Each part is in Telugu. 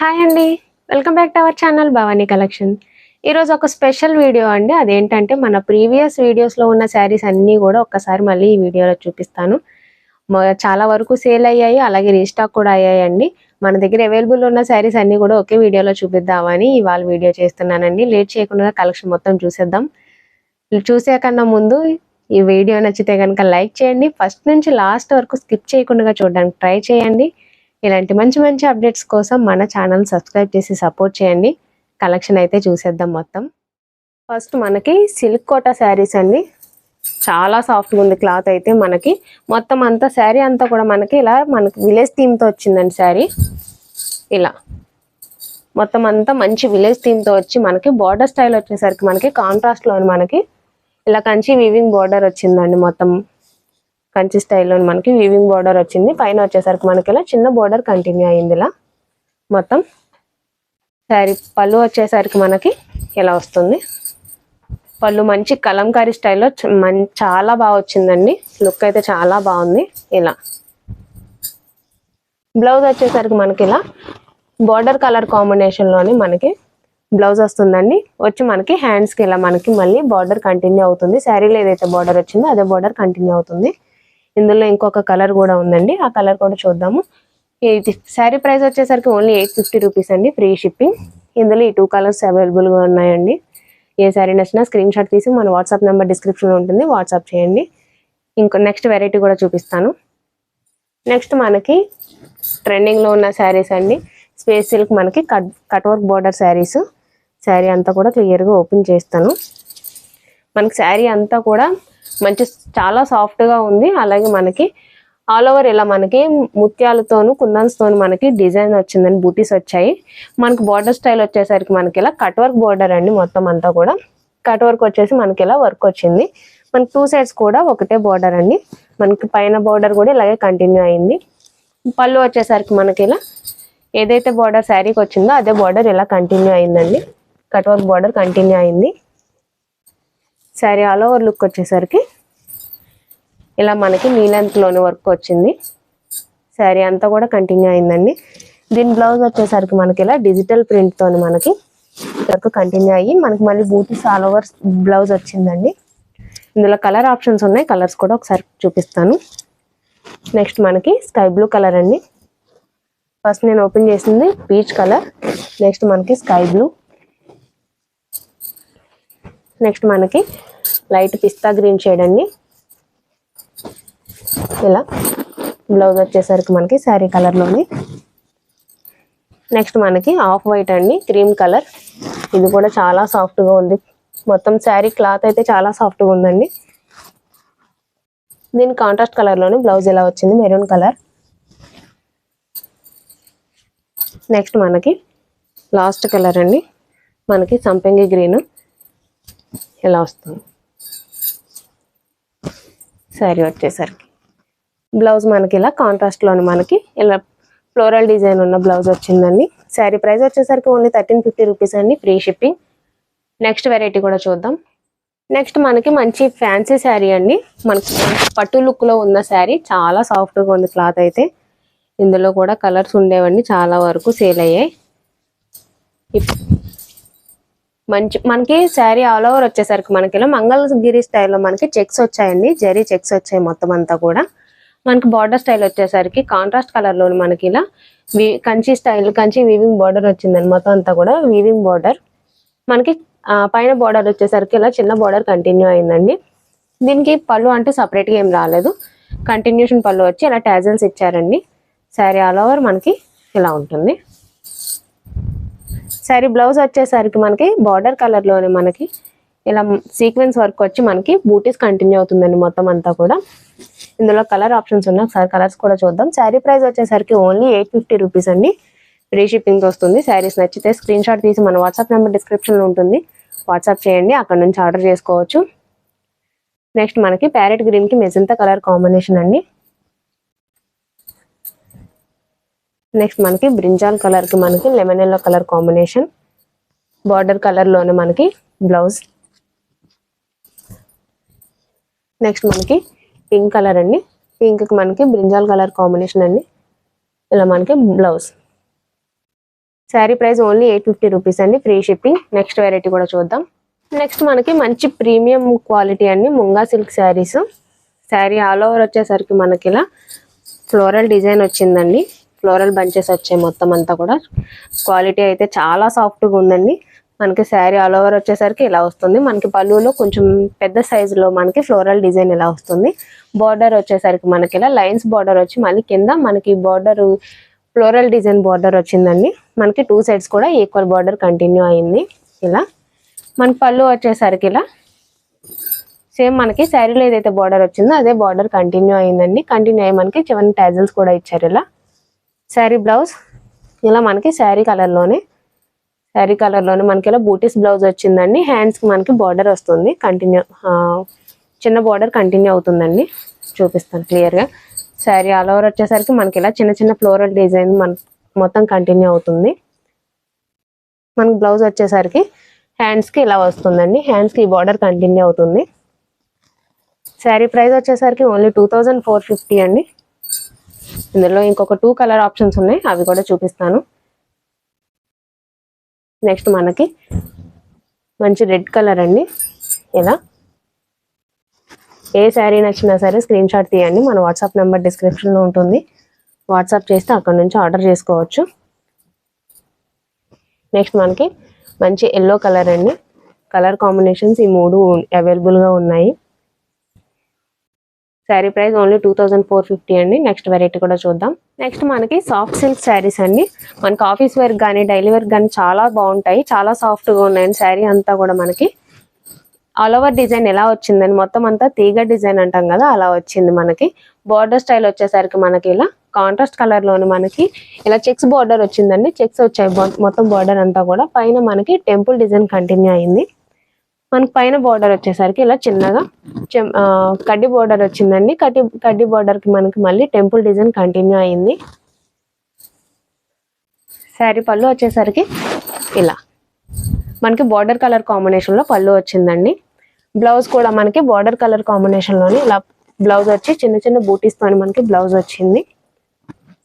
హాయ్ అండి, welcome back to our channel Bhavani collection. ఈరోజు ఒక స్పెషల్ వీడియో అండి. అదేంటంటే మన ప్రీవియస్ వీడియోస్లో ఉన్న శారీస్ అన్నీ కూడా ఒక్కసారి మళ్ళీ ఈ వీడియోలో చూపిస్తాను. చాలా వరకు సేల్ అయ్యాయి, అలాగే రీస్టాక్ కూడా అయ్యాయండి. మన దగ్గర అవైలబుల్ ఉన్న శారీస్ అన్నీ కూడా ఒకే వీడియోలో చూపిద్దామని ఇవాళ వీడియో చేస్తున్నానండి. లేట్ చేయకుండా కలెక్షన్ మొత్తం చూసేద్దాం. చూసే కన్నా ముందు ఈ వీడియో నచ్చితే కనుక లైక్ చేయండి. ఫస్ట్ నుంచి లాస్ట్ వరకు స్కిప్ చేయకుండా చూడడానికి ట్రై చేయండి. ఇలాంటి మంచి మంచి అప్డేట్స్ కోసం మన ఛానల్ సబ్స్క్రైబ్ చేసి సపోర్ట్ చేయండి. కలెక్షన్ అయితే చూసేద్దాం మొత్తం. ఫస్ట్ మనకి సిల్క్ కోటా శారీస్ అండి. చాలా సాఫ్ట్గా ఉంది క్లాత్ అయితే. మనకి మొత్తం అంతా శారీ అంతా కూడా మనకి ఇలా మనకి విలేజ్ థీమ్తో వచ్చిందండి. శారీ ఇలా మొత్తం అంతా మంచి విలేజ్ థీమ్తో వచ్చి మనకి బార్డర్ స్టైల్ వచ్చేసరికి మనకి కాంట్రాస్ట్లో మనకి ఇలా కంచి వీవింగ్ బార్డర్ వచ్చిందండి. మొత్తం కంచి స్టైల్లో మనకి వీవింగ్ బార్డర్ వచ్చింది. పైన వచ్చేసరికి మనకి ఇలా చిన్న బార్డర్ కంటిన్యూ అయింది. ఇలా మొత్తం శారీ పళ్ళు వచ్చేసరికి మనకి ఇలా వస్తుంది. పళ్ళు మంచి కలంకారీ స్టైల్లో చాలా బాగా వచ్చిందండి. లుక్ అయితే చాలా బాగుంది. ఇలా బ్లౌజ్ వచ్చేసరికి మనకి ఇలా బార్డర్ కలర్ కాంబినేషన్లోని మనకి బ్లౌజ్ వస్తుందండి. వచ్చి మనకి హ్యాండ్స్కి ఇలా మనకి మళ్ళీ బార్డర్ కంటిన్యూ అవుతుంది. శారీలో ఏదైతే బార్డర్ వచ్చిందో అదే బార్డర్ కంటిన్యూ అవుతుంది. ఇందులో ఇంకొక కలర్ కూడా ఉందండి, ఆ కలర్ కూడా చూద్దాము. ఇది శారీ ప్రైస్ వచ్చేసరికి ఓన్లీ 850 రూపీస్ అండి, ఫ్రీ షిప్పింగ్. ఇందులో ఈ 2 కలర్స్ అవైలబుల్గా ఉన్నాయండి. ఏ శారీ నచ్చినా స్క్రీన్ షాట్ తీసి మన వాట్సాప్ నెంబర్ డిస్క్రిప్షన్లో ఉంటుంది, వాట్సాప్ చేయండి. ఇంకో నెక్స్ట్ వెరైటీ కూడా చూపిస్తాను. నెక్స్ట్ మనకి ట్రెండింగ్లో ఉన్న శారీస్ అండి. స్పేస్ సిల్క్ మనకి cut work border saris. Sari అంతా కూడా క్లియర్గా ఓపెన్ చేస్తాను. మనకి శారీ అంతా కూడా మంచి చాలా సాఫ్ట్గా ఉంది. అలాగే మనకి ఆల్ ఓవర్ ఇలా మనకి ముత్యాలతోను కుందన్స్తోను మనకి డిజైన్ వచ్చిందండి. బూటీస్ వచ్చాయి. మనకి బార్డర్ స్టైల్ వచ్చేసరికి మనకి ఇలా కట్ వర్క్ బార్డర్ అండి. మొత్తం అంతా కూడా కట్ వర్క్ వచ్చేసి మనకి ఇలా వర్క్ వచ్చింది. మనకి 2 సైడ్స్ కూడా ఒకటే బార్డర్ అండి. మనకి పైన బార్డర్ కూడా ఇలాగే కంటిన్యూ అయింది. పళ్ళు వచ్చేసరికి మనకి ఇలా ఏదైతే బార్డర్ శారీకి వచ్చిందో అదే బార్డర్ ఇలా కంటిన్యూ అయిందండి. కట్ వర్క్ బార్డర్ కంటిన్యూ అయింది. శారీ ఆల్ ఓవర్ లుక్ వచ్చేసరికి ఇలా మనకి నీలెంత్లోని వర్క్ వచ్చింది. శారీ అంతా కూడా కంటిన్యూ అయిందండి. దీని బ్లౌజ్ వచ్చేసరికి మనకి ఇలా డిజిటల్ ప్రింట్తో మనకి వర్క్ కంటిన్యూ అయ్యి మనకి మళ్ళీ బూటీస్ ఆల్ ఓవర్ బ్లౌజ్ వచ్చిందండి. ఇందులో కలర్ ఆప్షన్స్ ఉన్నాయి, కలర్స్ కూడా ఒకసారి చూపిస్తాను. నెక్స్ట్ మనకి స్కై బ్లూ కలర్ అండి. ఫస్ట్ నేను ఓపెన్ చేసింది పీచ్ కలర్, నెక్స్ట్ మనకి స్కై బ్లూ, నెక్స్ట్ మనకి లైట్ పిస్తా గ్రీన్ షేడ్ అండి. ఇలా బ్లౌజ్ వచ్చేసరికి మనకి శారీ కలర్లోని. నెక్స్ట్ మనకి ఆఫ్ వైట్ అండి, క్రీమ్ కలర్. ఇది కూడా చాలా సాఫ్ట్గా ఉంది. మొత్తం శారీ క్లాత్ అయితే చాలా సాఫ్ట్గా ఉందండి. దీని కాంట్రాస్ట్ కలర్లోని బ్లౌజ్ ఇలా వచ్చింది, మెరూన్ కలర్. నెక్స్ట్ మనకి లాస్ట్ కలర్ అండి, మనకి సంపంగి గ్రీన్ ఇలా వస్తుంది. శారీ వచ్చేసరికి బ్లౌజ్ మనకి ఇలా కాంట్రాస్ట్లోని మనకి ఇలా ఫ్లోరల్ డిజైన్ ఉన్న బ్లౌజ్ వచ్చిందండి. శారీ ప్రైస్ వచ్చేసరికి ఓన్లీ 1350 రూపీస్ అండి, ఫ్రీ షిప్పింగ్. నెక్స్ట్ వెరైటీ కూడా చూద్దాం. నెక్స్ట్ మనకి మంచి ఫ్యాన్సీ శారీ అండి. మనకి పట్టు లుక్లో ఉన్న శారీ, చాలా సాఫ్ట్గా ఉంది క్లాత్ అయితే. ఇందులో కూడా కలర్స్ ఉండేవండి, చాలా వరకు సేల్ అయ్యాయి. మనకి శారీ ఆల్ ఓవర్ వచ్చేసరికి మనకి ఇలా మంగళగిరి స్టైల్లో మనకి చెక్స్ వచ్చాయండి, జరీ చెక్స్ వచ్చాయి మొత్తం అంతా కూడా. మనకి బార్డర్ స్టైల్ వచ్చేసరికి కాంట్రాస్ట్ కలర్లో మనకి ఇలా Kanchi style, Kanchi weaving border వచ్చిందండి. మొత్తం అంతా కూడా వీవింగ్ బార్డర్. మనకి పైన బార్డర్ వచ్చేసరికి ఇలా చిన్న బార్డర్ కంటిన్యూ అయిందండి. దీనికి పళ్ళు అంటే సపరేట్గా ఏం రాలేదు, కంటిన్యూషన్ పళ్ళు వచ్చి ఇలా టాజల్స్ ఇచ్చారండి. శారీ ఆల్ ఓవర్ మనకి ఇలా ఉంటుంది. శారీ బ్లౌజ్ వచ్చేసరికి మనకి బార్డర్ కలర్లోనే మనకి ఇలా సీక్వెన్స్ వర్క్ వచ్చి మనకి బూటీస్ కంటిన్యూ అవుతుందండి మొత్తం అంతా కూడా. ఇందులో కలర్ ఆప్షన్స్ ఉన్నాయి, ఒకసారి కలర్స్ కూడా చూద్దాం. శారీ ప్రైస్ వచ్చేసరికి ఓన్లీ 850 రూపీస్ అండి, ఫ్రీ షిప్పింగ్ వస్తుంది. శారీస్ నచ్చితే స్క్రీన్ షాట్ తీసి మన వాట్సాప్ నెంబర్ డిస్క్రిప్షన్లో ఉంటుంది, వాట్సాప్ చేయండి, అక్కడ నుంచి ఆర్డర్ చేసుకోవచ్చు. నెక్స్ట్ మనకి ప్యారెట్ గ్రీన్కి మెజంతా కలర్ కాంబినేషన్ అండి. నెక్స్ట్ మనకి బ్రింజాల్ కలర్కి మనకి lemon yellow colour combination. Border కలర్లోనే మనకి బ్లౌజ్. నెక్స్ట్ మనకి పింక్ కలర్ అండి, పింక్కి మనకి బ్రింజాల్ కలర్ కాంబినేషన్ అండి. ఇలా మనకి blouse. Sari price only 850 rupees అండి, ఫ్రీ షిప్పింగ్. నెక్స్ట్ వెరైటీ కూడా చూద్దాం. నెక్స్ట్ మనకి మంచి ప్రీమియం క్వాలిటీ అండి munga silk saris. Sari all over వచ్చేసరికి మనకి ఇలా ఫ్లోరల్ డిజైన్ వచ్చిందండి, ఫ్లోరల్ బంచెస్ వచ్చాయి మొత్తం అంతా కూడా. క్వాలిటీ అయితే చాలా సాఫ్ట్గా ఉందండి. మనకి శారీ ఆల్ ఓవర్ వచ్చేసరికి ఇలా వస్తుంది. మనకి పళ్ళులో కొంచెం పెద్ద సైజులో మనకి ఫ్లోరల్ డిజైన్ ఇలా వస్తుంది. బార్డర్ వచ్చేసరికి మనకి ఇలా లైన్స్ బార్డర్ వచ్చి మళ్ళీ కింద మనకి బార్డర్ ఫ్లోరల్ డిజైన్ బార్డర్ వచ్చిందండి. మనకి 2 సైడ్స్ కూడా ఈక్వల్ బార్డర్ కంటిన్యూ అయింది. ఇలా మనకి పళ్ళు వచ్చేసరికి ఇలా సేమ్ మనకి శారీలో ఏదైతే బార్డర్ వచ్చిందో అదే బార్డర్ కంటిన్యూ అయిందండి. కంటిన్యూ అయ్యి మనకి చివరి టాజిల్స్ కూడా ఇచ్చారు. ఇలా శారీ బ్లౌజ్ ఇలా మనకి శారీ కలర్లోనే మనకి ఇలా బూటీస్ బ్లౌజ్ వచ్చిందండి. హ్యాండ్స్కి మనకి బార్డర్ వస్తుంది, కంటిన్యూ చిన్న బార్డర్ కంటిన్యూ అవుతుందండి. చూపిస్తాను క్లియర్గా. శారీ ఆల్ ఓవర్ వచ్చేసరికి మనకి ఇలా చిన్న చిన్న ఫ్లోరల్ డిజైన్ మొత్తం కంటిన్యూ అవుతుంది. మనకి బ్లౌజ్ వచ్చేసరికి హ్యాండ్స్కి ఇలా వస్తుందండి, హ్యాండ్స్కి ఈ బార్డర్ కంటిన్యూ అవుతుంది. శారీ ప్రైస్ వచ్చేసరికి ఓన్లీ 2450 అండి. ఇందులో ఇంకొక 2 కలర్ ఆప్షన్స్ ఉన్నాయి, అవి కూడా చూపిస్తాను. నెక్స్ట్ మనకి మంచి రెడ్ కలర్ అండి. ఇలా ఏ శారీ నచ్చినా సరే స్క్రీన్ షాట్ తీయండి, మన వాట్సాప్ నెంబర్ డిస్క్రిప్షన్లో ఉంటుంది. వాట్సాప్ చేస్తే అక్కడ నుంచి ఆర్డర్ చేసుకోవచ్చు. నెక్స్ట్ మనకి మంచి ఎల్లో కలర్ అండి. కలర్ కాంబినేషన్స్ ఈ 3 అవైలబుల్గా ఉన్నాయి. శారీ ప్రైస్ ఓన్లీ 2450 అండి. నెక్స్ట్ వెరైటీ కూడా చూద్దాం. నెక్స్ట్ మనకి సాఫ్ట్ సిల్క్ శారీస్ అండి. మనకి ఆఫీస్ వేర్ కానీ డైలీ వేర్ కానీ చాలా బాగుంటాయి, చాలా సాఫ్ట్గా ఉన్నాయండి. శారీ అంతా కూడా మనకి ఆల్ ఓవర్ డిజైన్ ఎలా వచ్చిందని మొత్తం అంతా తీగ డిజైన్ అంటాం కదా, అలా వచ్చింది. మనకి బార్డర్ స్టైల్ వచ్చేసరికి మనకి ఇలా కాంట్రాస్ట్ కలర్లోని మనకి ఇలా చెక్స్ బార్డర్ వచ్చిందండి. చెక్స్ వచ్చాయి మొత్తం బార్డర్ అంతా కూడా. పైన మనకి టెంపుల్ డిజైన్ కంటిన్యూ అయింది. మనకి పైన బార్డర్ వచ్చేసరికి ఇలా చిన్నగా కడ్డీ బార్డర్ వచ్చిందండి. కడ్డీ బార్డర్కి మనకి మళ్ళీ టెంపుల్ డిజైన్ కంటిన్యూ అయింది. శారీ పళ్ళు వచ్చేసరికి ఇలా మనకి బార్డర్ కలర్ కాంబినేషన్లో పళ్ళు వచ్చిందండి. బ్లౌజ్ కూడా మనకి బార్డర్ కలర్ కాంబినేషన్లోని ఇలా బ్లౌజ్ వచ్చి చిన్న చిన్న బూటీస్తో మనకి బ్లౌజ్ వచ్చింది.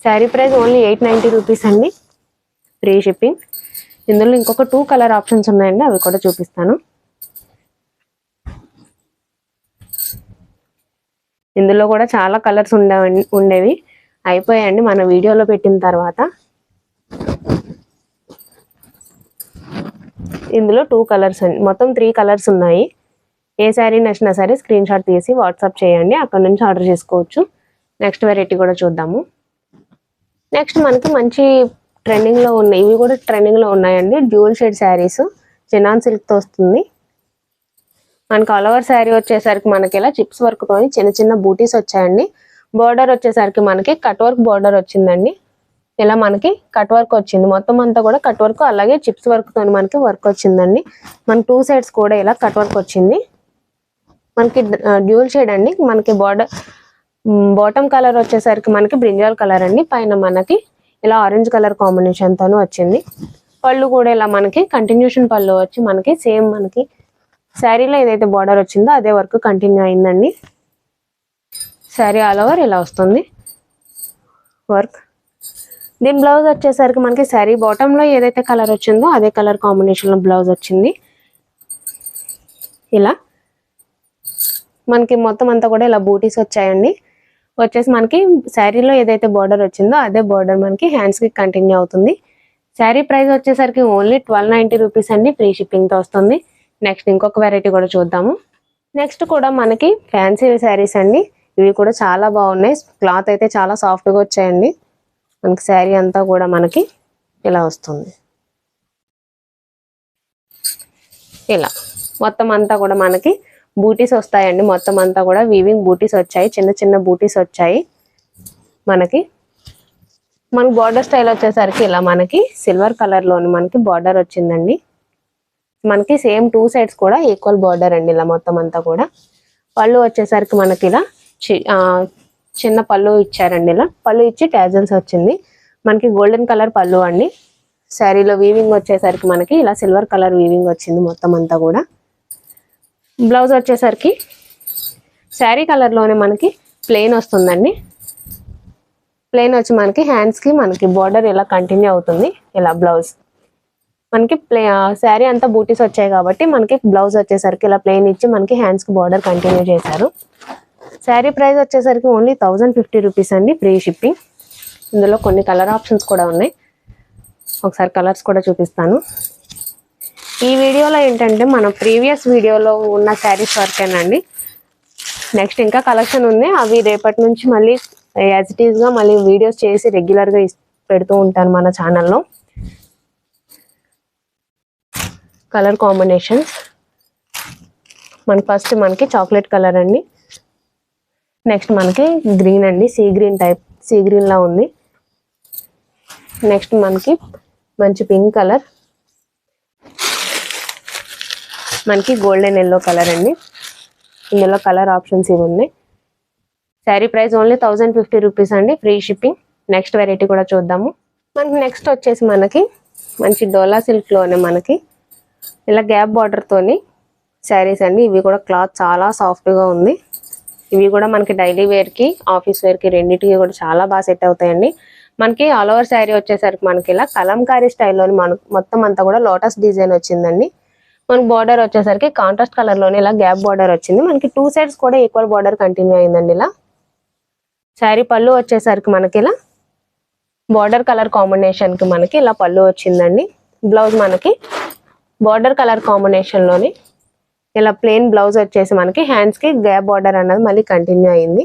శారీ ప్రైస్ ఓన్లీ 890 రూపీస్ అండి, ఫ్రీ షిప్పింగ్. ఇందులో ఇంకొక 2 కలర్ ఆప్షన్స్ ఉన్నాయండి, అవి కూడా చూపిస్తాను. ఇందులో కూడా చాలా కలర్స్ ఉండేవి, అయిపోయాయండి మన వీడియోలో పెట్టిన తర్వాత. ఇందులో 2 కలర్స్ అండి, మొత్తం 3 కలర్స్ ఉన్నాయి. ఏ శారీ నచ్చినా సరే స్క్రీన్ షాట్ తీసి వాట్సాప్ చేయండి, అక్కడ నుంచి ఆర్డర్ చేసుకోవచ్చు. నెక్స్ట్ వెరైటీ కూడా చూద్దాము. నెక్స్ట్ మనకి మంచి ట్రెండింగ్లో ఉన్నాయి, ఇవి కూడా ట్రెండింగ్లో ఉన్నాయండి. డ్యూల్ షేడ్ శారీస్ చినాన్ సిల్క్తో వస్తుంది. మనకి ఆల్ ఓవర్ శారీ వచ్చేసరికి మనకి ఇలా చిప్స్ వర్క్తో చిన్న చిన్న బూటీస్ వచ్చాయండి. బార్డర్ వచ్చేసరికి మనకి కట్ వర్క్ బార్డర్ వచ్చిందండి. ఇలా మనకి కట్ వర్క్ వచ్చింది, మొత్తం అంతా కూడా కట్ వర్క్, అలాగే చిప్స్ వర్క్తో మనకి వర్క్ వచ్చిందండి. మనకి 2 సైడ్స్ కూడా ఇలా కట్ వర్క్ వచ్చింది. మనకి డ్యూల్ షేడ్ అండి. మనకి బాటమ్ కలర్ వచ్చేసరికి మనకి బ్రింజాల్ కలర్ అండి. పైన మనకి ఇలా ఆరెంజ్ కలర్ కాంబినేషన్తోనూ వచ్చింది. పళ్ళు కూడా ఇలా మనకి కంటిన్యూషన్ పళ్ళు వచ్చి మనకి సేమ్ మనకి శారీలో ఏదైతే బార్డర్ వచ్చిందో అదే వర్క్ కంటిన్యూ అయిందండి. శారీ ఆల్ ఓవర్ ఇలా వస్తుంది వర్క్. దీని బ్లౌజ్ వచ్చేసరికి మనకి శారీ బాటంలో ఏదైతే కలర్ వచ్చిందో అదే కలర్ కాంబినేషన్లో బ్లౌజ్ వచ్చింది. ఇలా మనకి మొత్తం అంతా కూడా ఇలా బూటీస్ వచ్చాయండి. వచ్చేసి మనకి శారీలో ఏదైతే బార్డర్ వచ్చిందో అదే బార్డర్ మనకి హ్యాండ్స్కి కంటిన్యూ అవుతుంది. శారీ ప్రైస్ వచ్చేసరికి ఓన్లీ 1290 రూపీస్ అండి, ఫ్రీ షిప్పింగ్తో వస్తుంది. నెక్స్ట్ ఇంకొక వెరైటీ కూడా చూద్దాము. నెక్స్ట్ కూడా మనకి ఫ్యాన్సీ శారీస్ అండి. ఇవి కూడా చాలా బాగున్నాయి, క్లాత్ అయితే చాలా సాఫ్ట్గా వచ్చాయండి. మనకి శారీ అంతా కూడా మనకి ఇలా వస్తుంది. ఇలా మొత్తం అంతా కూడా మనకి బూటీస్ వస్తాయండి. మొత్తం అంతా కూడా వీవింగ్ బూటీస్ వచ్చాయి, చిన్న చిన్న బూటీస్ వచ్చాయి. మనకి బార్డర్ స్టైల్ వచ్చేసరికి ఇలా మనకి సిల్వర్ కలర్లోని మనకి బార్డర్ వచ్చిందండి. మనకి సేమ్ 2 సైడ్స్ కూడా ఈక్వల్ బార్డర్ అండి. ఇలా మొత్తం అంతా కూడా పళ్ళు వచ్చేసరికి మనకి ఇలా చిన్న పళ్ళు ఇచ్చారండి. ఇలా పళ్ళు ఇచ్చి టాజల్స్ వచ్చింది. మనకి గోల్డెన్ కలర్ పళ్ళు అండి. శారీలో వీవింగ్ వచ్చేసరికి మనకి ఇలా సిల్వర్ కలర్ వీవింగ్ వచ్చింది మొత్తం అంతా కూడా. బ్లౌజ్ వచ్చేసరికి శారీ కలర్లోనే మనకి ప్లెయిన్ వస్తుందండి. ప్లెయిన్ వచ్చి మనకి హ్యాండ్స్ కి మనకి బార్డర్ ఇలా కంటిన్యూ అవుతుంది. ఇలా బ్లౌజ్ మనకి శారీ అంతా బూటీస్ వచ్చాయి కాబట్టి మనకి బ్లౌజ్ వచ్చేసరికి ఇలా ప్లెయిన్ ఇచ్చి మనకి హ్యాండ్స్ కి బార్డర్ కంటిన్యూ చేశారు. శారీ ప్రైస్ వచ్చేసరికి ఓన్లీ 1050 రూపీస్ అండి, ఫ్రీ షిప్పింగ్. ఇందులో కొన్ని కలర్ ఆప్షన్స్ కూడా ఉన్నాయి, ఒకసారి కలర్స్ కూడా చూపిస్తాను. ఈ వీడియోలో ఏంటంటే మన ప్రీవియస్ వీడియోలో ఉన్న శారీస్ వరకేనండి. నెక్స్ట్ ఇంకా కలెక్షన్ ఉంది, అవి రేపటి నుంచి మళ్ళీ యాజ్ ఇట్ ఈస్గా మళ్ళీ వీడియోస్ చేసి రెగ్యులర్గా పెడుతూ ఉంటాను మన ఛానల్లో. కలర్ కాంబినేషన్స్ మనకి ఫస్ట్ మనకి చాక్లెట్ కలర్ అండి, నెక్స్ట్ మనకి గ్రీన్ అండి, sea green type, sea green లా ఉంది. నెక్స్ట్ మనకి మంచి పింక్ కలర్, మనకి గోల్డెన్ ఎల్లో కలర్ అండి. ఇందులో కలర్ ఆప్షన్స్ ఇవి ఉన్నాయి. శారీ ప్రైస్ ఓన్లీ 1050 రూపీస్ అండి, ఫ్రీ షిప్పింగ్. నెక్స్ట్ వెరైటీ కూడా చూద్దాము. మనకి నెక్స్ట్ వచ్చేసి మనకి మంచి డోలా సిల్క్లోనే మనకి ఇలా గ్యాప్ బార్డర్తోని శారీస్ అండి. ఇవి కూడా క్లాత్ చాలా సాఫ్ట్గా ఉంది. ఇవి కూడా మనకి డైలీ వేర్కి ఆఫీస్ వేర్కి రెండింటికి కూడా చాలా బాగా సెట్ అవుతాయండి. మనకి ఆల్ ఓవర్ శారీ వచ్చేసరికి మనకి ఇలా కలంకారీ స్టైల్లోని మనకు మొత్తం అంతా కూడా లోటస్ డిజైన్ వచ్చిందండి. మనకి బార్డర్ వచ్చేసరికి కాంట్రాస్ట్ కలర్లోని ఇలా గ్యాప్ బార్డర్ వచ్చింది. మనకి 2 సైడ్స్ కూడా ఈక్వల్ బార్డర్ కంటిన్యూ అయిందండి. ఇలా శారీ పళ్ళు వచ్చేసరికి మనకి ఇలా బార్డర్ కలర్ కాంబినేషన్కి మనకి ఇలా పళ్ళు వచ్చిందండి. బ్లౌజ్ మనకి బార్డర్ కలర్ కాంబినేషన్లోని ఇలా ప్లెయిన్ బ్లౌజ్ వచ్చేసి మనకి హ్యాండ్స్కి గ్యాప్ బార్డర్ అన్నది మళ్ళీ కంటిన్యూ అయింది.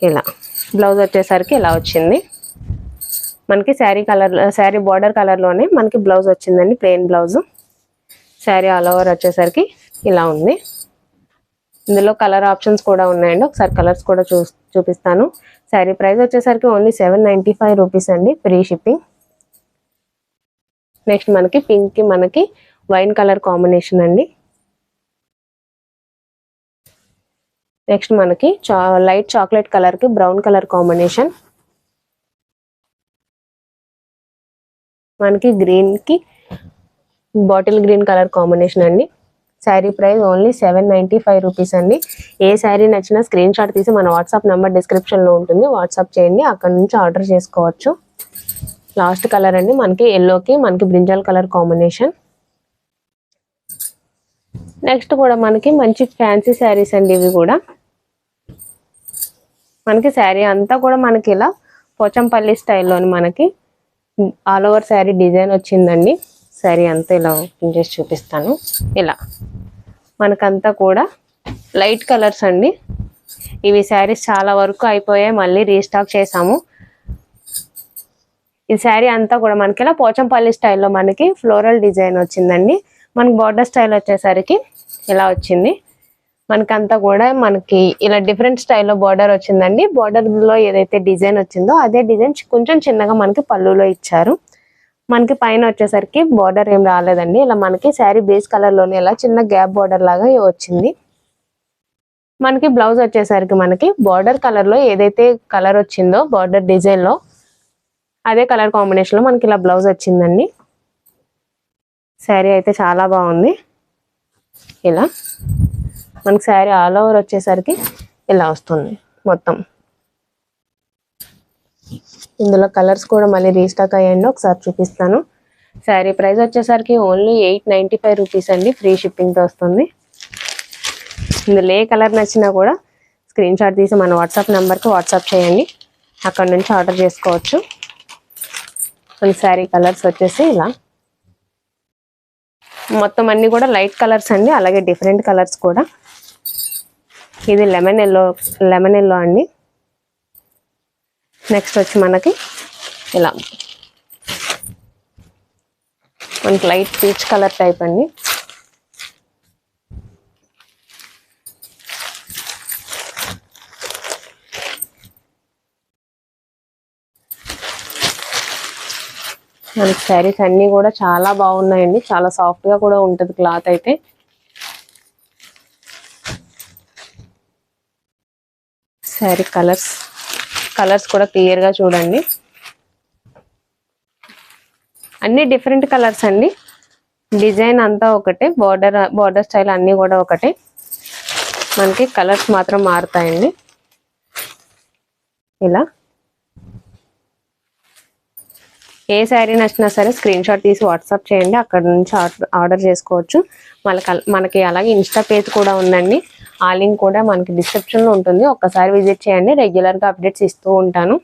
ఇలా బ్లౌజ్ వచ్చేసరికి ఇలా వచ్చింది. మనకి శారీ బార్డర్ కలర్లోనే మనకి బ్లౌజ్ వచ్చిందండి, plain blouse. Sari all over వచ్చేసరికి ఇలా ఉంది. ఇందులో కలర్ ఆప్షన్స్ కూడా ఉన్నాయండి, ఒకసారి కలర్స్ కూడా చూపిస్తాను. శారీ ప్రైస్ వచ్చేసరికి ఓన్లీ 795 రూపీస్ అండి, ఫ్రీ షిప్పింగ్. నెక్స్ట్ మనకి పింక్ కి మనకి వైన్ కలర్ కాంబినేషన్ అండి. నెక్స్ట్ మనకి లైట్ చాక్లెట్ కలర్ కి బ్రౌన్ కలర్ కాంబినేషన్. మనకి గ్రీన్ కి బాటిల్ గ్రీన్ కలర్ కాంబినేషన్ అండి. శారీ ప్రైస్ ఓన్లీ 795 రూపీస్ అండి. ఏ శారీ నచ్చినా స్క్రీన్ షాట్ తీసి మన వాట్సాప్ నెంబర్ డిస్క్రిప్షన్లో ఉంటుంది, వాట్సాప్ చేయండి, అక్కడ నుంచి ఆర్డర్ చేసుకోవచ్చు. లాస్ట్ కలర్ అండి మనకి ఎల్లోకి మనకి బ్రింజాల్ కలర్ కాంబినేషన్. నెక్స్ట్ కూడా మనకి మంచి ఫ్యాన్సీ శారీస్ అండి. ఇవి కూడా మనకి శారీ అంతా కూడా మనకి ఇలా పోచంపల్లి స్టైల్లోని మనకి ఆల్ ఓవర్ శారీ డిజైన్ వచ్చిందండి. శారీ అంతా ఇలా ఓపెన్ చేసి చూపిస్తాను. ఇలా మనకంతా కూడా లైట్ కలర్స్ అండి. ఇవి శారీస్ చాలా వరకు అయిపోయాయి, మళ్ళీ రీస్టాక్ చేసాము. ఈ శారీ అంతా కూడా మనకి ఇలా పోచంపల్లి స్టైల్లో మనకి ఫ్లోరల్ డిజైన్ వచ్చిందండి. మనకి బార్డర్ స్టైల్ వచ్చేసరికి ఇలా వచ్చింది. మనకంతా కూడా మనకి ఇలా డిఫరెంట్ స్టైల్లో బార్డర్ వచ్చిందండి. బార్డర్లో ఏదైతే డిజైన్ వచ్చిందో అదే డిజైన్ కొంచెం చిన్నగా మనకి పళ్ళులో ఇచ్చారు. మనకి పైన వచ్చేసరికి బార్డర్ ఏం రాలేదండి. ఇలా మనకి శారీ బేస్ కలర్లోనే ఇలా చిన్న గ్యాప్ బార్డర్ లాగా వచ్చింది. మనకి బ్లౌజ్ వచ్చేసరికి మనకి బార్డర్ కలర్లో ఏదైతే కలర్ వచ్చిందో బార్డర్ డిజైన్లో అదే కలర్ కాంబినేషన్లో మనకి ఇలా బ్లౌజ్ వచ్చిందండి. శారీ అయితే చాలా బాగుంది. ఇలా మనకి శారీ ఆల్ ఓవర్ వచ్చేసరికి ఇలా వస్తుంది మొత్తం. ఇందులో కలర్స్ కూడా మళ్ళీ రీస్టాక్ అయ్యండి, ఒకసారి చూపిస్తాను. శారీ ప్రైస్ వచ్చేసరికి ఓన్లీ 895 రూపీస్ అండి, ఫ్రీ షిప్పింగ్తో వస్తుంది. ఇందులో ఏ కలర్ నచ్చినా కూడా స్క్రీన్ షాట్ తీసి మన వాట్సాప్ నెంబర్కి వాట్సాప్ చేయండి, అక్కడ నుంచి ఆర్డర్ చేసుకోవచ్చు. మన శారీ కలర్స్ వచ్చేసి ఇలా మొత్తం అన్ని కూడా లైట్ కలర్స్ అండి, అలాగే డిఫరెంట్ కలర్స్ కూడా. ఇది లెమన్ ఎల్లో అండి. నెక్స్ట్ వచ్చి మనకి ఇలా మనకి లైట్ పీచ్ కలర్ టైప్ అండి. మనకి శారీస్ అన్నీ కూడా చాలా బాగున్నాయండి, చాలా సాఫ్ట్గా కూడా ఉంటుంది క్లాత్ అయితే. శారీ కలర్స్ కూడా క్లియర్గా చూడండి, అన్ని డిఫరెంట్ కలర్స్ అండి. డిజైన్ అంతా ఒకటే, బార్డర్ స్టైల్ అన్నీ కూడా ఒకటే, మనకి కలర్స్ మాత్రం మారుతాయండి. ఇలా ఏ శారీ నచ్చినా సరే స్క్రీన్ షాట్ తీసి వాట్సాప్ చేయండి, అక్కడ నుంచి ఆర్డర్ చేసుకోవచ్చు. మనకి అలాగే ఇన్స్టా పేజ్ కూడా ఉందండి, ఆ లింక్ కూడా మనకి డిస్క్రిప్షన్లో ఉంటుంది, ఒక్కసారి విజిట్ చేయండి. రెగ్యులర్గా అప్డేట్స్ ఇస్తూ ఉంటాను.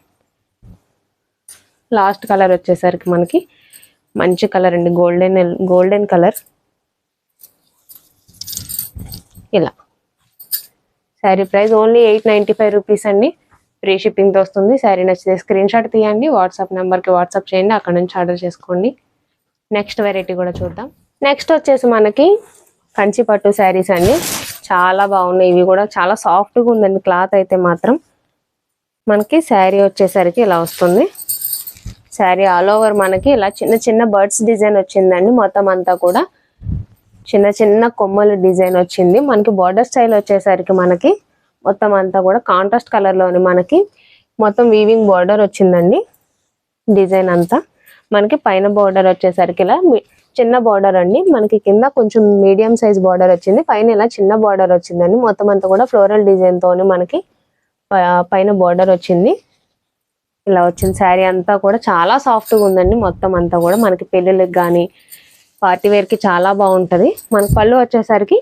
లాస్ట్ కలర్ వచ్చేసరికి మనకి మంచి కలర్ అండి, గోల్డెన్ కలర్. ఇలా శారీ ప్రైస్ ఓన్లీ 895 రూపీస్ అండి, ఫ్రీ షిప్పింగ్తో వస్తుంది. శారీ నచ్చితే స్క్రీన్ షాట్ తీయండి, వాట్సాప్ నెంబర్కి వాట్సాప్ చేయండి, అక్కడ నుంచి ఆర్డర్ చేసుకోండి. నెక్స్ట్ వెరైటీ కూడా చూద్దాం. నెక్స్ట్ వచ్చేసి మనకి కంచి పట్టు శారీస్ అండి, చాలా బాగున్నాయి. ఇవి కూడా చాలా సాఫ్ట్గా ఉందండి క్లాత్ అయితే మాత్రం. మనకి శారీ వచ్చేసరికి ఇలా వస్తుంది. శారీ ఆల్ ఓవర్ మనకి ఇలా చిన్న చిన్న బర్డ్స్ డిజైన్ వచ్చిందండి. మొత్తం అంతా కూడా చిన్న చిన్న కొమ్మలు డిజైన్ వచ్చింది. మనకి బార్డర్ స్టైల్ వచ్చేసరికి మనకి మొత్తం అంతా కూడా కాంట్రాస్ట్ కలర్లోని మనకి మొత్తం వీవింగ్ బార్డర్ వచ్చిందండి. డిజైన్ అంతా మనకి పైన బార్డర్ వచ్చేసరికి ఇలా చిన్న బార్డర్ అండి, మనకి కింద కొంచెం మీడియం సైజ్ బార్డర్ వచ్చింది, పైన ఇలా చిన్న బార్డర్ వచ్చిందండి. మొత్తం అంతా కూడా ఫ్లోరల్ డిజైన్ తోని మనకి పైన బార్డర్ వచ్చింది. ఇలా వచ్చింది. శారీ అంతా కూడా చాలా సాఫ్ట్గా ఉందండి. మొత్తం అంతా కూడా మనకి పెళ్ళిళ్ళకి కానీ పార్టీ వేర్కి చాలా బాగుంటుంది. మనకి పళ్ళు వచ్చేసరికి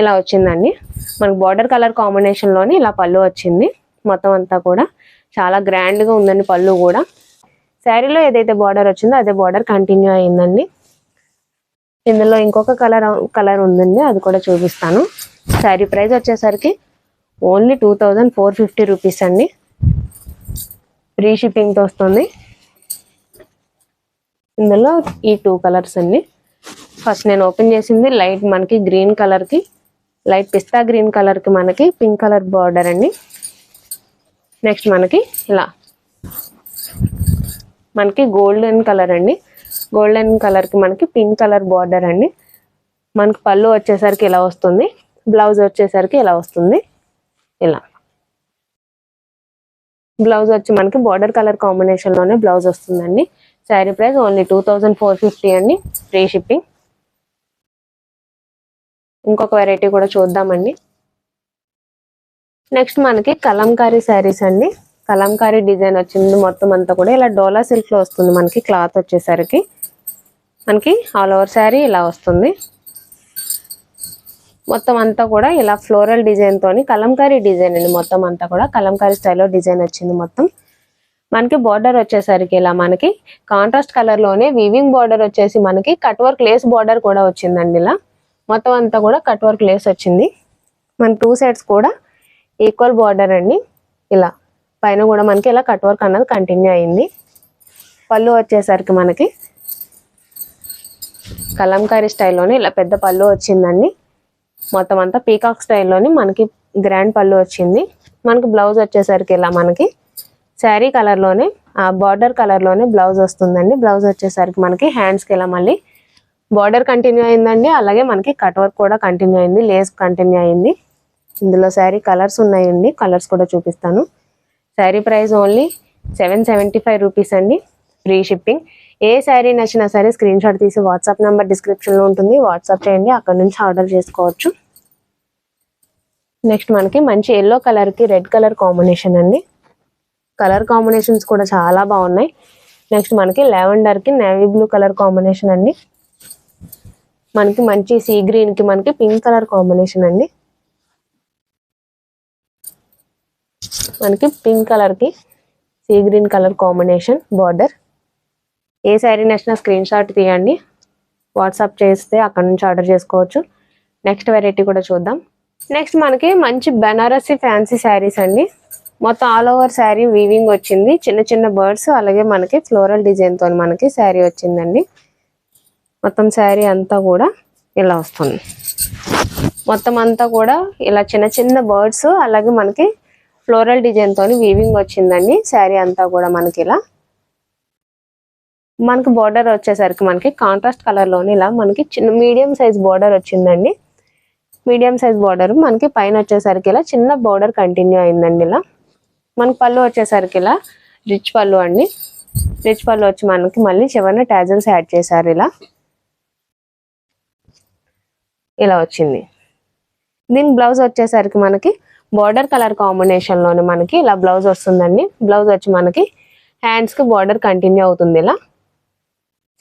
ఇలా వచ్చిందండి. మనకి బార్డర్ కలర్ కాంబినేషన్లోనే ఇలా పళ్ళు వచ్చింది. మొత్తం అంతా కూడా చాలా గ్రాండ్గా ఉందండి పళ్ళు కూడా. శారీలో ఏదైతే బార్డర్ వచ్చిందో అదే బార్డర్ కంటిన్యూ అయ్యిందండి. ఇందులో ఇంకొక కలర్ ఉందండి, అది కూడా చూపిస్తాను. శారీ ప్రైస్ వచ్చేసరికి ఓన్లీ 2450 రూపీస్ అండి, ఫ్రీ షిప్పింగ్తో వస్తుంది. ఇందులో ఈ 2 కలర్స్ అండి. ఫస్ట్ నేను ఓపెన్ చేసింది లైట్ మనకి గ్రీన్ కలర్కి, లైట్ పిస్తా గ్రీన్ కలర్కి మనకి పింక్ కలర్ బార్డర్ అండి. నెక్స్ట్ మనకి ఇలా మనకి గోల్డెన్ కలర్ అండి, గోల్డెన్ కలర్కి మనకి పింక్ కలర్ బార్డర్ అండి. మనకి పళ్ళు వచ్చేసరికి ఇలా వస్తుంది, బ్లౌజ్ వచ్చేసరికి ఇలా వస్తుంది. ఇలా బ్లౌజ్ వచ్చి మనకి బార్డర్ కలర్ కాంబినేషన్లోనే బ్లౌజ్ వస్తుందండి. శారీ ప్రైస్ ఓన్లీ 2450 అండి, ఫ్రీ షిప్పింగ్. ఇంకొక వెరైటీ కూడా చూద్దామండి. నెక్స్ట్ మనకి కలంకారీ శారీస్ అండి. కలంకారీ డిజైన్ వచ్చింది. మొత్తం అంతా కూడా ఇలా డోలా సిల్క్లో వస్తుంది. మనకి క్లాత్ వచ్చేసరికి మనకి ఆల్ ఓవర్ శారీ ఇలా వస్తుంది. మొత్తం అంతా కూడా ఇలా ఫ్లోరల్ డిజైన్ తోని కలంకారీ డిజైన్ అండి. మొత్తం అంతా కూడా కలంకారీ స్టైల్లో డిజైన్ వచ్చింది. మొత్తం మనకి బార్డర్ వచ్చేసరికి ఇలా మనకి కాంట్రాస్ట్ కలర్లోనే వీవింగ్ బార్డర్ వచ్చేసి మనకి కట్ వర్క్ లేస్ బార్డర్ కూడా వచ్చిందండి. ఇలా మొత్తం అంతా కూడా కట్ వర్క్ లేస్ వచ్చింది. మన 2 సైడ్స్ కూడా ఈక్వల్ బార్డర్ అండి. ఇలా పైన కూడా మనకి ఇలా కట్ వర్క్ అన్నది కంటిన్యూ అయింది. పళ్ళు వచ్చేసరికి మనకి కలంకారీ స్టైల్లోనే ఇలా పెద్ద పళ్ళు వచ్చిందండి. మొత్తం అంతా పీకాక్ స్టైల్లోని మనకి గ్రాండ్ పళ్ళు వచ్చింది. మనకి బ్లౌజ్ వచ్చేసరికి ఇలా మనకి శారీ కలర్లోనే ఆ బార్డర్ కలర్లోనే బ్లౌజ్ వస్తుందండి. బ్లౌజ్ వచ్చేసరికి మనకి హ్యాండ్స్కి ఇలా మళ్ళీ బార్డర్ కంటిన్యూ అయిందండి. అలాగే మనకి కట్ వర్క్ కూడా కంటిన్యూ అయింది, లేస్ కంటిన్యూ అయింది. ఇందులో శారీ కలర్స్ ఉన్నాయండి, కలర్స్ కూడా చూపిస్తాను. శారీ ప్రైస్ ఓన్లీ 775 రూపీస్ అండి, ఫ్రీ షిప్పింగ్. ఏ శారీ నచ్చినా సరే స్క్రీన్ షాట్ తీసి వాట్సాప్ నెంబర్ డిస్క్రిప్షన్లో ఉంటుంది, వాట్సాప్ చేయండి, అక్కడ నుంచి ఆర్డర్ చేసుకోవచ్చు. నెక్స్ట్ మనకి మంచి ఎల్లో కలర్కి రెడ్ కలర్ కాంబినేషన్ అండి. కలర్ కాంబినేషన్స్ కూడా చాలా బాగున్నాయి. నెక్స్ట్ మనకి లావెండర్కి నేవీ బ్లూ కలర్ కాంబినేషన్ అండి. మనకి మంచి సీ గ్రీన్కి మనకి పింక్ కలర్ కాంబినేషన్ అండి. మనకి పింక్ కలర్కి sea green colour combination border. ఏ శారీ నచ్చినా స్క్రీన్ షాట్ తీయండి, వాట్సాప్ చేస్తే అక్కడ నుంచి ఆర్డర్ చేసుకోవచ్చు. నెక్స్ట్ వెరైటీ కూడా చూద్దాం. నెక్స్ట్ మనకి మంచి బెనారసీ ఫ్యాన్సీ శారీస్ అండి. మొత్తం ఆల్ ఓవర్ శారీ వీవింగ్ వచ్చింది, చిన్న చిన్న బర్డ్స్, అలాగే మనకి ఫ్లోరల్ డిజైన్తో మనకి శారీ వచ్చిందండి. మొత్తం శారీ అంతా కూడా ఇలా వస్తుంది. మొత్తం అంతా కూడా ఇలా చిన్న చిన్న బర్డ్స్, అలాగే మనకి ఫ్లోరల్ డిజైన్తో వీవింగ్ వచ్చిందండి. శారీ అంతా కూడా మనకి ఇలా మనకి బార్డర్ వచ్చేసరికి మనకి కాంట్రాస్ట్ కలర్లోని ఇలా మనకి చిన్న మీడియం సైజ్ బార్డర్ వచ్చిందండి. మీడియం సైజ్ బార్డర్ మనకి పైన వచ్చేసరికి ఇలా చిన్న బార్డర్ కంటిన్యూ అయిందండి. ఇలా మనకి పళ్ళు వచ్చేసరికి ఇలా రిచ్ పళ్ళు అండి. రిచ్ పళ్ళు వచ్చి మనకి మళ్ళీ చివరిన టాజల్స్ యాడ్ చేశారు. ఇలా వచ్చింది. దీని బ్లౌజ్ వచ్చేసరికి మనకి బార్డర్ కలర్ కాంబినేషన్ లోనే మనకి ఇలా బ్లౌజ్ వస్తుందండి. బ్లౌజ్ వచ్చి మనకి హ్యాండ్స్ కి బార్డర్ కంటిన్యూ అవుతుంది. ఇలా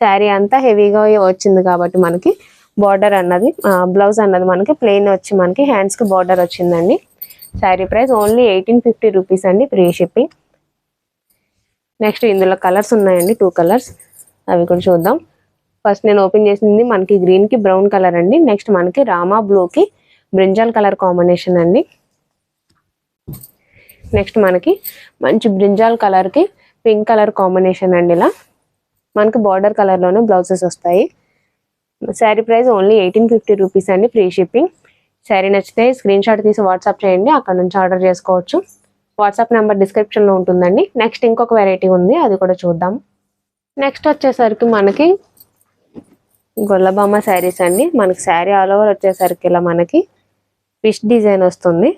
శారీ అంతా హెవీగా వచ్చింది కాబట్టి మనకి బార్డర్ అన్నది బ్లౌజ్ అన్నది మనకి ప్లెయిన్ వచ్చి మనకి హ్యాండ్స్ కి బార్డర్ వచ్చిందండి. శారీ ప్రైస్ ఓన్లీ 1850 రూపీస్ అండి, ఫ్రీ షిప్పింగ్. నెక్స్ట్ ఇందులో కలర్స్ ఉన్నాయండి, 2 కలర్స్, అవి కూడా చూద్దాం. ఫస్ట్ నేను ఓపెన్ చేసింది మనకి గ్రీన్ కి బ్రౌన్ కలర్ అండి. నెక్స్ట్ మనకి రామా బ్లూ కి బ్రింజాల్ కలర్ కాంబినేషన్ అండి. నెక్స్ట్ మనకి మంచి బ్రింజాల్ కలర్ కి పింక్ కలర్ కాంబినేషన్ అండి. ఇలా మనకి బార్డర్ కలర్ లోనే బ్లౌజెస్ వస్తాయి. శారీ ప్రైస్ ఓన్లీ 1850 రూపీస్ అండి, ఫ్రీ షిప్పింగ్. శారీ నచ్చితే స్క్రీన్ షాట్ తీసి వాట్సాప్ చేయండి, అక్కడ నుంచి ఆర్డర్ చేసుకోవచ్చు. వాట్సాప్ నెంబర్ డిస్క్రిప్షన్ లో ఉంటుందండి. నెక్స్ట్ ఇంకొక వెరైటీ ఉంది, అది కూడా చూద్దాం. నెక్స్ట్ వచ్చేసరికి మనకి గొల్లబామ శారీస్ అండి. మనకి శారీ ఆల్ ఓవర్ వచ్చేసరికి ఇలా మనకి ఫిష్ డిజైన్ వస్తుంది.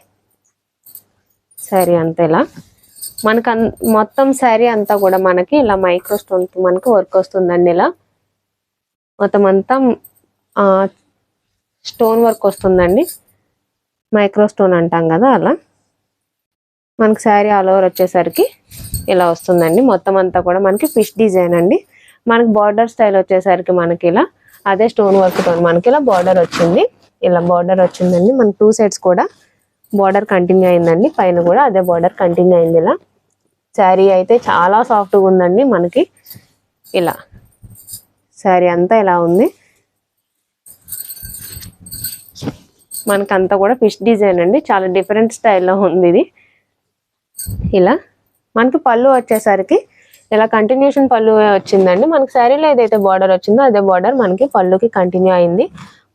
శారీ అంతా ఇలా మనకు మొత్తం శారీ అంతా కూడా మనకి ఇలా మైక్రో స్టోన్ మనకి వర్క్ వస్తుందండి. ఇలా మొత్తం అంతా స్టోన్ వర్క్ వస్తుందండి, మైక్రో స్టోన్ అంటాం కదా అలా. మనకి శారీ ఆల్ ఓవర్ వచ్చేసరికి ఇలా వస్తుందండి. మొత్తం అంతా కూడా మనకి ఫిష్ డిజైన్ అండి. మనకి బార్డర్ స్టైల్ వచ్చేసరికి మనకి ఇలా అదే స్టోన్ వర్క్ తో మనకి ఇలా బార్డర్ వచ్చింది. ఇలా బార్డర్ వచ్చిందండి. మనకి 2 సైడ్స్ కూడా బార్డర్ కంటిన్యూ అయిందండి, పైన కూడా అదే బార్డర్ కంటిన్యూ అయింది. ఇలా శారీ అయితే చాలా సాఫ్ట్గా ఉందండి. మనకి ఇలా శారీ అంతా ఇలా ఉంది. మనకంతా కూడా ఫిష్ డిజైన్ అండి, చాలా డిఫరెంట్ స్టైల్లో ఉంది ఇది. ఇలా మనకి పళ్ళు వచ్చేసరికి ఇలా కంటిన్యూషన్ పళ్ళు వచ్చిందండి. మనకి శారీలో ఏదైతే బార్డర్ వచ్చిందో అదే బార్డర్ మనకి పళ్ళుకి కంటిన్యూ అయింది.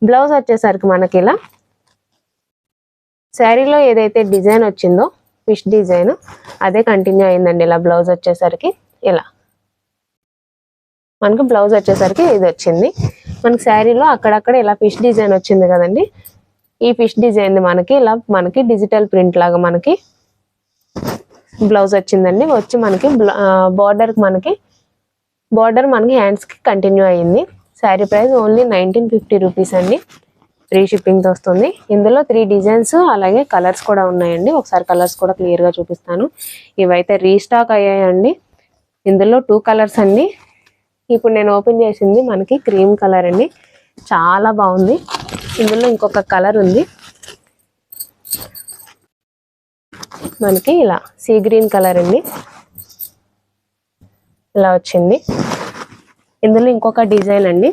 బ్లౌజ్ వచ్చేసరికి మనకి ఇలా శారీలో ఏదైతే డిజైన్ వచ్చిందో ఫిష్ డిజైన్ అదే కంటిన్యూ అయిందండి. ఇలా బ్లౌజ్ వచ్చేసరికి ఇలా మనకి బ్లౌజ్ వచ్చేసరికి ఇది వచ్చింది. మనకి శారీలో అక్కడక్కడ ఇలా ఫిష్ డిజైన్ వచ్చింది కదండి, ఈ ఫిష్ డిజైన్ మనకి ఇలా మనకి డిజిటల్ ప్రింట్ లాగా మనకి బ్లౌజ్ వచ్చిందండి. వచ్చి మనకి బార్డర్ మనకి హ్యాండ్స్ కి కంటిన్యూ అయ్యింది. శారీ ప్రైస్ ఓన్లీ 1950 రూపీస్ అండి, ఫ్రీ షిప్పింగ్ తో వస్తుంది. ఇందులో 3 డిజైన్స్ అలాగే కలర్స్ కూడా ఉన్నాయండి. ఒకసారి కలర్స్ కూడా క్లియర్ గా చూపిస్తాను. ఇవైతే రీస్టాక్ అయ్యాయండి. ఇందులో 2 కలర్స్ అండి. ఇప్పుడు నేను ఓపెన్ చేసింది మనకి క్రీమ్ కలర్ అండి, చాలా బాగుంది. ఇందులో ఇంకొక కలర్ ఉంది మనకి ఇలా సీ గ్రీన్ కలర్ అండి, ఇలా వచ్చింది. ఇందులో ఇంకొక డిజైన్ అండి.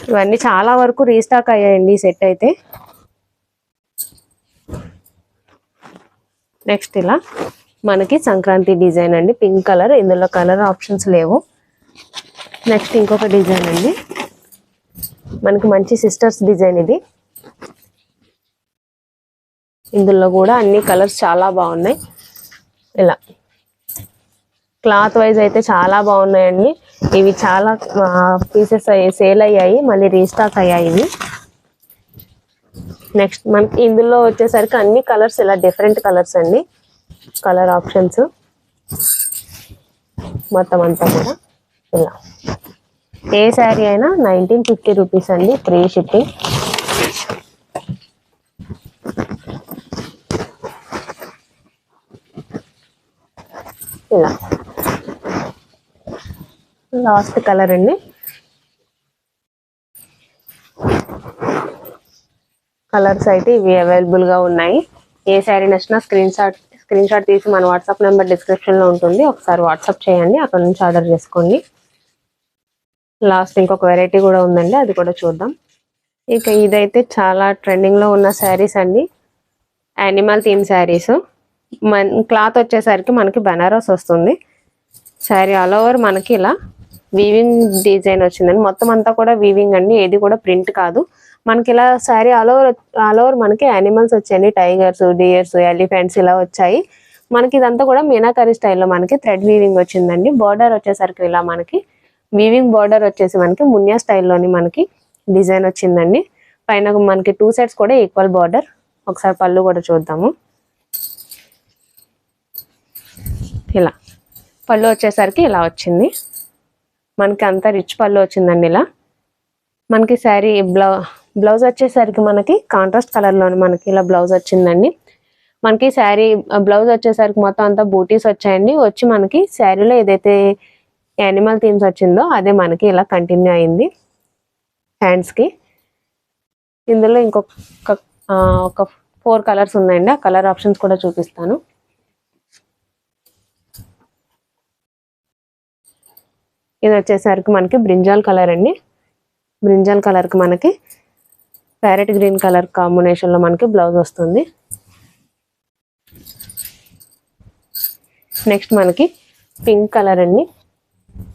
ఇవన్నీ చాలా వరకు రీస్టాక్ అయ్యాయండి ఈ సెట్ అయితే. నెక్స్ట్ ఇలా మనకి సంక్రాంతి డిజైన్ అండి, పింక్ కలర్. ఇందులో కలర్ ఆప్షన్స్ లేవు. నెక్స్ట్ ఇంకొక డిజైన్ అండి, మనకి మంచి సిస్టర్స్ డిజైన్ ఇది. ఇందులో కూడా అన్ని కలర్స్ చాలా బాగున్నాయి. ఇలా క్లాత్ వైజ్ అయితే చాలా బాగున్నాయండి. ఇవి చాలా పీసెస్ సేల్ అయ్యాయి, మళ్ళీ రీస్టాక్ అయ్యాయి ఇవి. నెక్స్ట్ మనకి ఇందులో వచ్చేసరికి అన్ని కలర్స్ ఇలా డిఫరెంట్ కలర్స్ అండి, కలర్ ఆప్షన్స్ మొత్తం అంతా కూడా ఇలా. ఏ శారీ అయినా 1950 రూపీస్ అండి, ఫ్రీ షిప్పింగ్. ఇలా లాస్ట్ కలర్ అండి. కలర్స్ అయితే ఇవి అవైలబుల్ గా ఉన్నాయి. ఏ శారీ నచ్చినా స్క్రీన్ షాట్ తీసి మన వాట్సాప్ నెంబర్ డిస్క్రిప్షన్ లో ఉంటుంది, ఒకసారి వాట్సాప్ చేయండి, అక్కడ నుంచి ఆర్డర్ చేసుకోండి. లాస్ట్ ఇంకొక వెరైటీ కూడా ఉందండి, అది కూడా చూద్దాం. ఇక ఇదైతే చాలా ట్రెండింగ్ లో ఉన్న శారీస్ అండి, యానిమల్ థీమ్ శారీస్. క్లాత్ వచ్చేసరికి మనకి బనారస్ వస్తుంది. శారీ ఆల్ ఓవర్ మనకి ఇలా వీవింగ్ డిజైన్ వచ్చిందండి. మొత్తం అంతా కూడా వీవింగ్ అండి, ఏది కూడా ప్రింట్ కాదు. మనకి ఇలా శారీ ఆల్ ఓవర్ మనకి యానిమల్స్ వచ్చాయండి, టైగర్స్, డియర్స్, ఎలిఫెంట్స్ ఇలా వచ్చాయి. మనకి ఇదంతా కూడా మీనాకరీ స్టైల్లో మనకి థ్రెడ్ వీవింగ్ వచ్చిందండి. బార్డర్ వచ్చేసరికి ఇలా మనకి వీవింగ్ బార్డర్ వచ్చేసి మనకి మున్యా స్టైల్లోని మనకి డిజైన్ వచ్చిందండి. పైన మనకి 2 సైడ్స్ కూడా ఈక్వల్ బార్డర్. ఒకసారి పళ్ళు కూడా చూద్దాము. ఇలా పళ్ళు వచ్చేసరికి ఇలా వచ్చింది. మనకి అంతా రిచ్ పళ్ళు వచ్చిందండి. ఇలా మనకి శారీ బ్లౌజ్ వచ్చేసరికి మనకి కాంట్రాస్ట్ కలర్లో మనకి ఇలా బ్లౌజ్ వచ్చిందండి. మనకి శారీ బ్లౌజ్ వచ్చేసరికి మొత్తం అంతా బూటీస్ వచ్చాయండి. వచ్చి మనకి శారీలో ఏదైతే యానిమల్ థీమ్స్ వచ్చిందో అదే మనకి ఇలా కంటిన్యూ అయింది హ్యాండ్స్కి. ఇందులో ఇంకొక ఒక 4 కలర్స్ ఉన్నాయండి. ఆ కలర్ ఆప్షన్స్ కూడా చూపిస్తాను. ఇది వచ్చేసరికి మనకి బ్రింజాల్ కలర్ అండి. బ్రింజాల్ కలర్కి మనకి ప్యారెట్ గ్రీన్ కలర్ కాంబినేషన్లో మనకి బ్లౌజ్ వస్తుంది. నెక్స్ట్ మనకి పింక్ కలర్ అండి.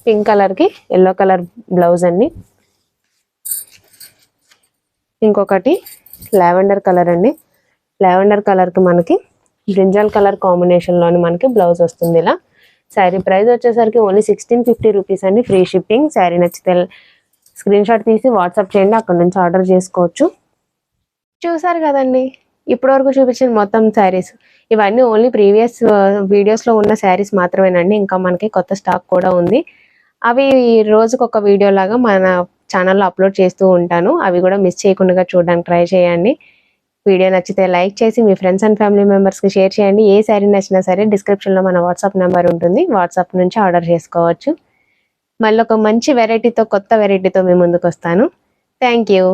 పింక్ కలర్కి ఎల్లో కలర్ బ్లౌజ్ అండి. ఇంకొకటి లావెండర్ కలర్ అండి. లావెండర్ కలర్కి మనకి బ్రింజాల్ కలర్ కాంబినేషన్లోని మనకి బ్లౌజ్ వస్తుంది. ఇలా శారీ ప్రైస్ వచ్చేసరికి ఓన్లీ 1650 రూపీస్ అండి. Free shipping. శారీ నచ్చితే స్క్రీన్ షాట్ తీసి వాట్సాప్ చేయండి, అక్కడ నుంచి ఆర్డర్ చేసుకోవచ్చు. చూసారు కదండి, ఇప్పటివరకు చూపించిన మొత్తం శారీస్ ఇవన్నీ ఓన్లీ ప్రీవియస్ వీడియోస్లో ఉన్న శారీస్ మాత్రమేనండి. ఇంకా మనకి కొత్త స్టాక్ కూడా ఉంది. అవి రోజుకొక వీడియో లాగా మన ఛానల్లో అప్లోడ్ చేస్తూ ఉంటాను. అవి కూడా మిస్ చేయకుండా చూడడానికి ట్రై చేయండి. వీడియో నచ్చితే లైక్ చేసి మీ ఫ్రెండ్స్ అండ్ ఫ్యామిలీ మెంబర్స్కి షేర్ చేయండి. ఏ శారీ నచ్చినా సరే డిస్క్రిప్షన్లో మన వాట్సాప్ నెంబర్ ఉంటుంది. వాట్సాప్ నుంచి ఆర్డర్ చేసుకోవచ్చు. మళ్ళీ ఒక మంచి వెరైటీతో, కొత్త వెరైటీతో మీ ముందుకు వస్తాను. Thank you.